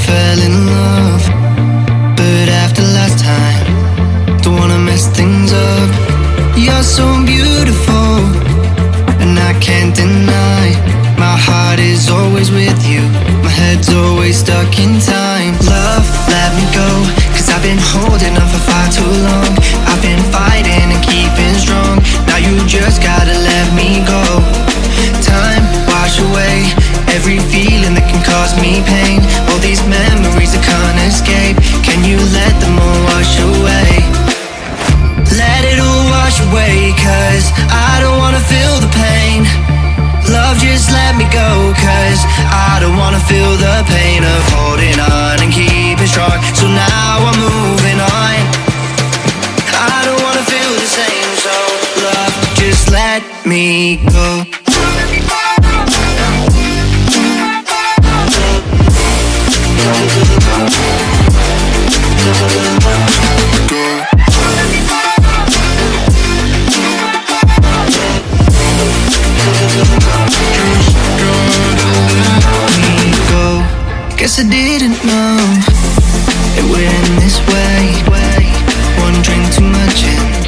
fell in love, but after last time, don't wanna mess things up. You're so beautiful, and I can't deny. My heart is always with you, my head's always stuck in time. Love, let me go, cause I've been holding on for far too long. I've been fighting and keeping strong, now you just gotta let me go. Time, wash away every feeling that can cause me pain. All these memories I can't escape, can you let them all wash away? Let it all wash away, cause I don't wanna feel the pain. Love, just let me go, cause I don't wanna feel the pain of holding on and keeping strong. So now I'm moving on, I don't wanna feel the same. So love, just let me go. Guess I didn't know it would end this way. One drink too much and